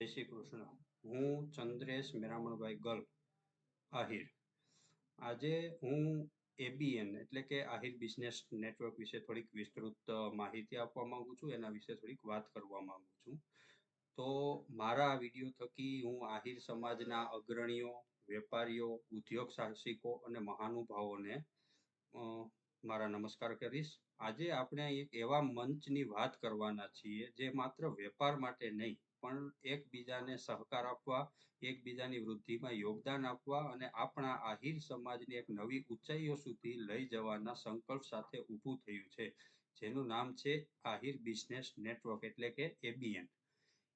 જય શ્રી કૃષ્ણ. હું ચંદ્રેશ મેરામણભાઈ ગલ, આહિર. આજે હું એબીએન એટલે કે આહિર બિઝનેસ નેટવર્ક વિશે થોડીક વિસ્તૃત માહિતી આપવા માંગુ છું. એના વિશે થોડીક વાત કરવા માંગુ છું. તો મારા આ વિડીયો થકી હું આહિર સમાજના અગ્રણીઓ, વેપારીઓ, ઉદ્યોગ સાહસિકો અને મહાનુભાવોને મારા નમસ્કાર કરીશ. આજે આપણે એક એવા મંચની વાત કરવાના છીએ જે માત્ર વેપાર માટે નહીં, પણ એકબીજાને સહકાર આપવા, એકબીજાની વૃદ્ધિમાં યોગદાન આપવા અને આપણા આહિર સમાજને એક નવી ઊંચાઈઓ સુધી લઈ જવાના સંકલ્પ સાથે ઊભું થયું છે, જેનું નામ છે આહિર બિઝનેસ નેટવર્ક એટલે કે એબીએન.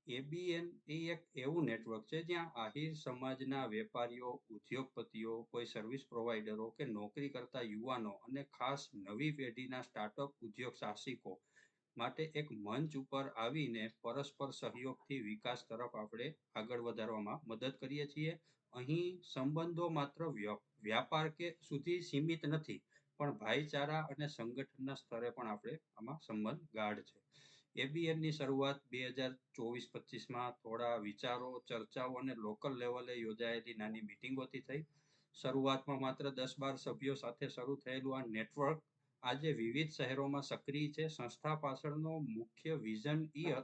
એબીએન એ એક એવું નેટવર્ક છે જ્યાં આહિર સમાજના વેપારીઓ, ઉદ્યોગપતિઓ, કોઈ સર્વિસ પ્રોવાઈડરો કે નોકરી કરતા યુવાનો અને ખાસ નવી પેઢીના સ્ટાર્ટઅપ ઉદ્યોગ સાહસિકો માટે એક મંચ ઉપર આવીને પરસ્પર સહયોગથી વિકાસ તરફ આપણે આગળ વધારવામાં મદદ કરીએ છીએ. અહીં સંબંધો માત્ર વ્યાપાર કે સુધી સીમિત નથી, પણ ભાઈચારા અને સંગઠનના સ્તરે પણ આપણે આમાં સંબંધ ગાઢ છે. એબીએનની શરૂઆત 2024-25માં થોડા વિચારો, ચર્ચાઓ અને લોકલ લેવલે યોજાયેલી નાની મિટિંગોથી થઈ. શરૂઆતમાં માત્ર 10-12 સભ્યો સાથે શરૂ થયેલું આ નેટવર્ક આજે વિવિધ શહેરોમાં સક્રિય છે. સંસ્થા પાછળનો મુખ્ય વિઝન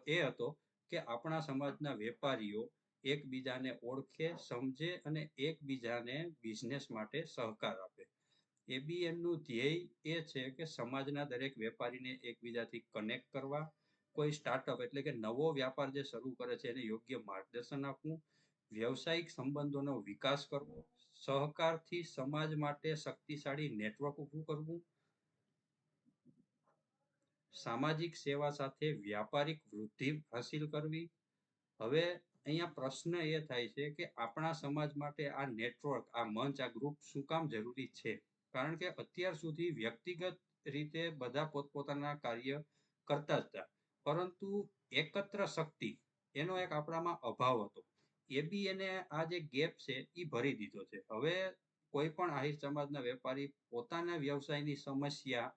એ હતો કે આપણા સમાજના વેપારીઓ એકબીજાને ઓળખે, સમજે અને એકબીજાને બિઝનેસ માટે સહકાર આપે. એબીએનનું ધ્યેય એ છે કે સમાજના દરેક વેપારીને એકબીજાથી કનેક્ટ કરવા, કોઈ સ્ટાર્ટઅપ એટલે કે નવો વ્યાપાર જે શરૂ કરે છે એને યોગ્ય માર્ગદર્શન આપવું, વ્યવસાયિક સંબંધોનો વિકાસ કરવો, સહકારથી સમાજ માટે શક્તિશાળી નેટવર્ક ઊભું કરવું, સામાજિક સેવા સાથે વ્યાપારિક વૃદ્ધિ હાસિલ કરવી. હવે અહીંયા પ્રશ્ન એ થાય છે કે આપણા સમાજ માટે આ નેટવર્ક, આ મંચ, આ ગ્રુપ શું કામ જરૂરી છે? કારણ કે અત્યાર સુધી વ્યક્તિગત રીતે બધા પોતપોતાના કાર્ય કરતા જ હતા, પરંતુ એકત્ર શક્તિ એનો એક આપણામાં અભાવ હતો. એબીએને આ જે ગેપ છે એ ભરી દીધો છે. હવે કોઈ પણ આહિર સમાજના વેપારી પોતાના વ્યવસાયની સમસ્યા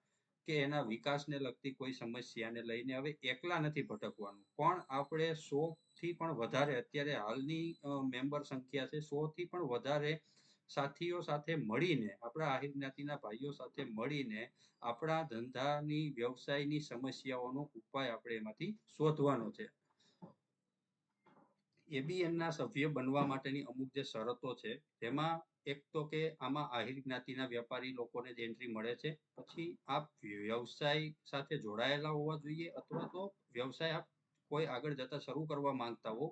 કે એના વિકાસને લગતી કોઈ સમસ્યાને લઈને હવે એકલા નથી ભટકવાનું, પણ આપણે 100થી પણ વધારે અત્યારે હાલની મેમ્બર સંખ્યા છે, 100થી પણ વધારે સાથીઓ સાથે મળીને, આપણા આહિર જ્ઞાતિના ભાઈઓ સાથે મળીને આપણા ધંધાની, વ્યવસાયની સમસ્યાઓનો ઉપાય આપણે એમાંથી શોધવાનો છે. એબીએનના સભ્ય બનવા માટેની અમુક જે શરતો છે તેમાં એક તો કે આમાં આહિર જ્ઞાતિના વેપારી લોકોને જ એન્ટ્રી મળે છે. પછી આપ વ્યવસાય સાથે જોડાયેલા હોવા જોઈએ, અથવા તો વ્યવસાય આપ કોઈ આગળ જતા શરૂ કરવા માંગતા હો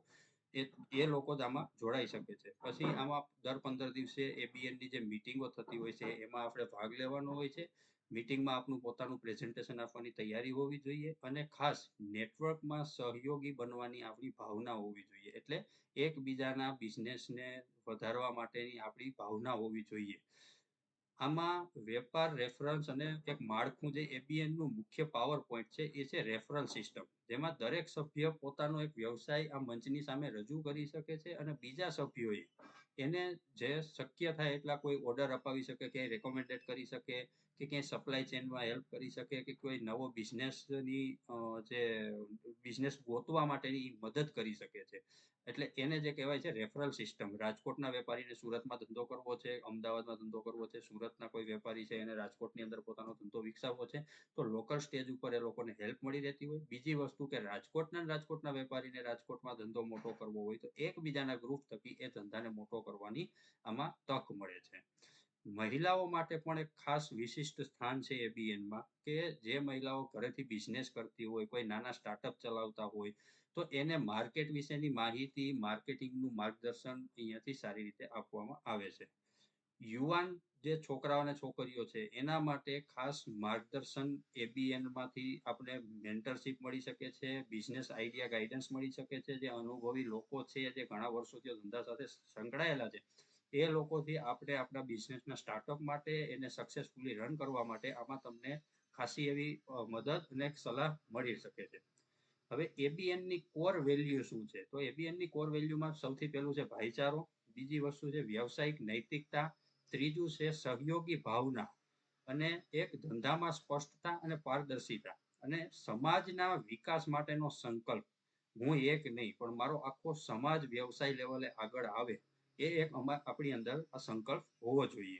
એ લોકો જ આમાં જોડાઈ શકે છે. પછી આમાં દર 15 દિવસે એબીએનની જે મિટિંગો થતી હોય છે એમાં આપણે ભાગ લેવાનો હોય છે. મિટિંગમાં આપનું પોતાનું પ્રેઝન્ટેશન આપવાની તૈયારી હોવી જોઈએ અને ખાસ નેટવર્કમાં સહયોગી બનવાની આપણી ભાવના હોવી જોઈએ. એટલે એકબીજાના બિઝનેસને વધારવા માટેની આપણી ભાવના હોવી જોઈએ. આમાં વેપાર, રેફરન્સ અને એક માળખું જે એબીએનનું મુખ્ય પાવર પોઈન્ટ છે એ છે રેફરલ સિસ્ટમ, જેમાં દરેક સભ્ય પોતાનો એક વ્યવસાય આ મંચની સામે રજૂ કરી શકે છે અને બીજા સભ્યોએ એને જે શક્ય થાય એટલા કોઈ ઓર્ડર અપાવી શકે, ક્યાંય રેકોમેન્ડેડ કરી શકે કે ક્યાંય સપ્લાય ચેનમાં હેલ્પ કરી શકે કે કોઈ નવો બિઝનેસની જે બિઝનેસ ગોતવા માટેની મદદ કરી શકે છે. એટલે એને જે કહેવાય છે રેફરલ સિસ્ટમ. રાજકોટના વેપારીને સુરતમાં ધંધો કરવો છે, અમદાવાદમાં ધંધો કરવો છે, સુરતના કોઈ વેપારી છે એને રાજકોટની અંદર પોતાનો ધંધો વિકસાવવો છે, તો લોકલ સ્ટેજ ઉપર એ લોકોને હેલ્પ મળી રહેતી હોય. બીજી વસ્તુ કે રાજકોટના વેપારીને રાજકોટમાં ધંધો મોટો કરવો હોય તો એકબીજાના ગ્રુપ થકી એ ધંધાને મોટો કરવાની આમાં તક મળે છે. મહિલાઓ માટે પણ એક ખાસ વિશિષ્ટ સ્થાન છે એબીએનમાં, કે જે મહિલાઓ ઘરેથી બિઝનેસ કરતી હોય, કોઈ નાના સ્ટાર્ટઅપ ચલાવતા હોય, તો એને માર્કેટ વિશેની માહિતી, માર્કેટિંગનું માર્ગદર્શન અહીંયાથી સારી રીતે આપવામાં આવે છે. યુવાન જે છોકરાઓ અને છોકરીઓ છે એના માટે ખાસ માર્ગદર્શન એબીએનમાંથી આપણે મેન્ટરશિપ મળી શકે છે, બિઝનેસ આઈડિયા ગાઈડન્સ મળી શકે છે. જે અનુભવી લોકો છે, જે ઘણા વર્ષોથી ધંધા સાથે સંકળાયેલા છે, એ લોકોથી આપણે આપણા બિઝનેસના સ્ટાર્ટઅપ માટે, એને સક્સેસફુલી રન કરવા માટે આમાં તમને ખાસી એવી મદદ અને સલાહ મળી શકે છે. હવે એબીએનની કોર વેલ્યુ શું છે? તો એબીએનની કોર વેલ્યુમાં સૌથી પહેલું છે ભાઈચારો, બીજી વસ્તુ છે વ્યવસાયિક નૈતિકતા, ત્રીજું છે સહયોગી ભાવના, અને એક ધંધામાં સ્પષ્ટતા અને પારદર્શિતા, અને સમાજના વિકાસ માટેનો સંકલ્પ. હું એક નહીં પણ મારો આખો સમાજ વ્યવસાય લેવલે આગળ આવે, એ એક આપણી અંદર આ સંકલ્પ હોવો જોઈએ.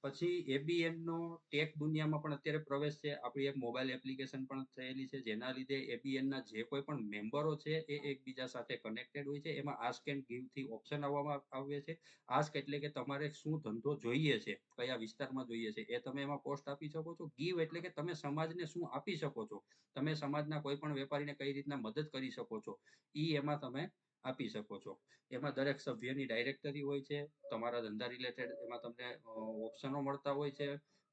પછી એબીએન નો ટેક દુનિયામાં પણ અત્યારે પ્રવેશ છે. આપણી એક મોબાઈલ એપ્લિકેશન પણ થયેલી છે, જેના લીધે એબીએન ના જે કોઈ પણ મેમ્બરો છે એ એકબીજા સાથે કનેક્ટેડ હોય છે. એમાં આસ્ક એન્ડ ગીવ થી ઓપ્શન આવવામાં આવે છે. આસ્ક એટલે કે તમારે શું ધંધો જોઈએ છે, કયા વિસ્તારમાં જોઈએ છે, એ તમે એમાં પોસ્ટ આપી શકો છો. ગીવ એટલે કે તમે સમાજને શું આપી શકો છો, તમે સમાજના કોઈ પણ વેપારીને કઈ રીતના મદદ કરી શકો છો, ઈ એમાં તમે આપી શકો છો. એમાં દરેક સભ્યની ડાયરેક્ટરી હોય છે, તમારા ધંધા રિલેટેડ એમાં તમને ઓપ્શનો મળતા હોય છે,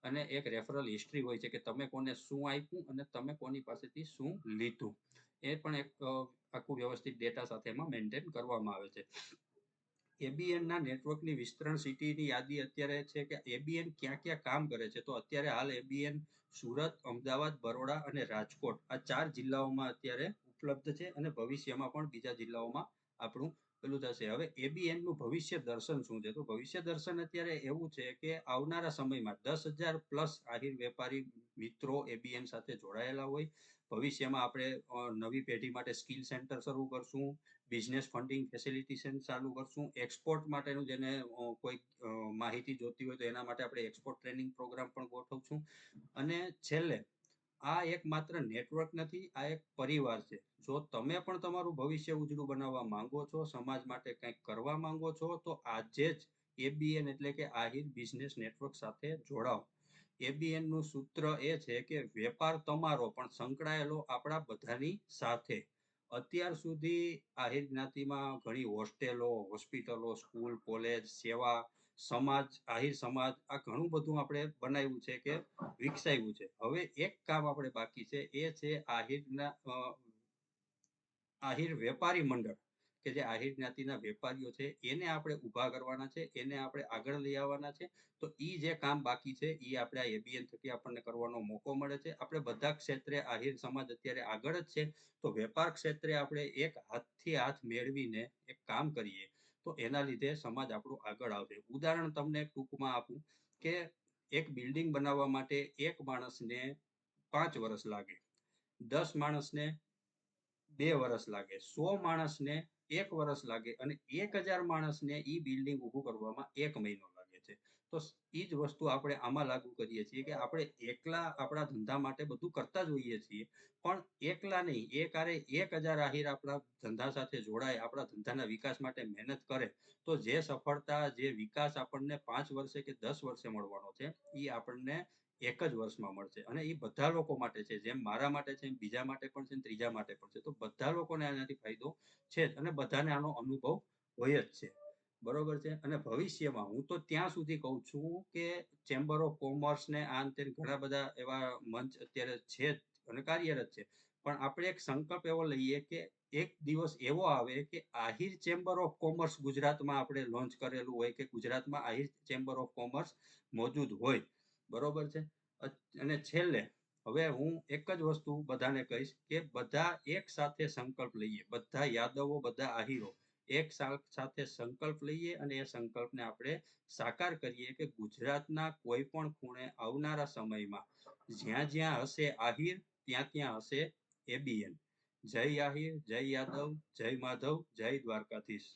અને એક રેફરલ હિસ્ટ્રી હોય છે કે તમે કોને શું આપ્યું અને તમે કોની પાસેથી શું લીધું. એ પણ એક આખું વ્યવસ્થિત ડેટા સાથે એમાં મેન્ટેન કરવામાં આવે છે. એબીએન ના નેટવર્કની વિસ્તરણ સિટીની યાદી અત્યારે છે કે એબીએન ક્યાં ક્યાં કામ કરે છે. તો અત્યારે હાલ એબીએન સુરત, અમદાવાદ, બરોડા અને રાજકોટ આ 4 જિલ્લાઓમાં અત્યારે ઉપલબ્ધ છે, અને ભવિષ્યમાં પણ બીજા જિલ્લાઓમાં આપણું પેલું થશે. હવે એબીએન નું ભવિષ્ય દર્શન શું છે? તો ભવિષ્ય દર્શન અત્યારે એવું છે કે આવનારા સમયમાં 10,000 પ્લસ આહિર વેપારી મિત્રો એબીએન સાથે જોડાયેલા હોય. ભવિષ્યમાં આપણે નવી પેઢી માટે સ્કિલ સેન્ટર શરૂ કરશું, બિઝનેસ ફંડિંગ ફેસિલિટેશન ચાલુ કરશું, એક્સપોર્ટ માટેનું જેને કોઈ માહિતી જોતી હોય તો એના માટે આપણે એક્સપોર્ટ ટ્રેનિંગ પ્રોગ્રામ પણ ગોઠવશું. અને છેલ્લે આ એક માત્ર નેટવર્ક નથી, આ એક પરિવાર છે. જો તમે પણ તમારું ભવિષ્ય ઉજળું બનાવવા માંગો છો, સમાજ માટે કંઈક કરવા માંગો છો, તો આજે જ એબીએન એટલે કે આહિર બિઝનેસ નેટવર્ક સાથે જોડાઓ. એબીએન નું સૂત્ર એ છે કે વેપાર તમારો પણ સંકળાયેલો આપણા બધાની સાથે. અત્યાર સુધી આહિર જ્ઞાતિમાં ઘણી હોસ્ટેલો, હોસ્પિટલો, સ્કૂલ, કોલેજ, સેવા, સમાજ, આહિર સમાજ, આ ઘણું બધું આપણે બનાવ્યું છે કે વિકસાવ્યું છે. હવે એક કામ આપણે બાકી છે, એ છે આહિરના આહિર વેપારી મંડળ, કે જે આહિર જ્ઞાતિના વેપારીઓ છે એને આપણે ઊભા કરવાના છે, એને આપણે આગળ લઈ આવવાના છે. તો ઈ જે કામ બાકી છે એ આપણે આ એબીએન થકી આપણને કરવાનો મોકો મળે છે. આપણે બધા ક્ષેત્રે આહિર સમાજ અત્યારે આગળ જ છે, તો વેપાર ક્ષેત્રે આપણે એક હાથથી હાથ મેળવીને એક કામ કરીએ તો એના લીધે સમાજ આપણું આગળ આવશે. ઉદાહરણ તમને ટૂંકમાં આપું કે એક બિલ્ડિંગ બનાવવા માટે એક માણસને 5 વર્ષ લાગે, 10 માણસને 2 વર્ષ લાગે, 100 માણસને 1 વર્ષ લાગે, અને 1,000 માણસને ઈ બિલ્ડિંગ ઊભું કરવામાં 1 મહિનો લાગે છે. તો ઈ જ વસ્તુ આપણે આમાં લાગુ કરીએ છીએ કે આપણે એકલા આપણા ધંધા માટે બધું કરતા જ હોઈએ છીએ, પણ એકલા નહીં, એક આરે 1,000 આહિર આપણા ધંધા સાથે જોડાય, આપણા ધંધાના વિકાસ માટે મહેનત કરે, તો જે સફળતા, જે વિકાસ આપણને 5 વર્ષે કે 10 વર્ષે મળવાનો છે, એ આપણને એક જ વર્ષમાં મળશે. અને એ બધા લોકો માટે છે, જેમ મારા માટે છે, એમ બીજા માટે પણ છે, ત્રીજા માટે પણ છે. તો બધા લોકોને આનાથી ફાયદો છે જ, અને બધાને આનો અનુભવ હોય જ છે. બરોબર છે. અને ભવિષ્યમાં હું તો ત્યાં સુધી કહું છું કે ચેમ્બર ઓફ કોમર્સ ને આ અંતે ઘણા બધા એવા મંચ અત્યારે છે જ અને કાર્યરત છે, પણ આપણે એક સંકલ્પ એવો લઈએ કે એક દિવસ એવો આવે કે આહિર ચેમ્બર ઓફ કોમર્સ ગુજરાતમાં આપણે લોન્ચ કરેલું હોય, કે ગુજરાતમાં આહિર ચેમ્બર ઓફ કોમર્સ મોજૂદ હોય. બરોબર છે. અને છેલ્લે હવે હું એક જ વસ્તુ બધાને કહીશ કે બધા એક સાથે સંકલ્પ લઈએ, બધા યાદવો, બધા આહીરો એક સાથે સંકલ્પ લઈએ, અને એ સંકલ્પને આપણે સાકાર કરીએ કે ગુજરાતના કોઈ પણ ખૂણે આવનારા સમયમાં જ્યાં જ્યાં હશે આહિર, ત્યાં ત્યાં હશે એબીએન. જય આહિર, જય યાદવ, જય માધવ, જય દ્વારકાધીશ.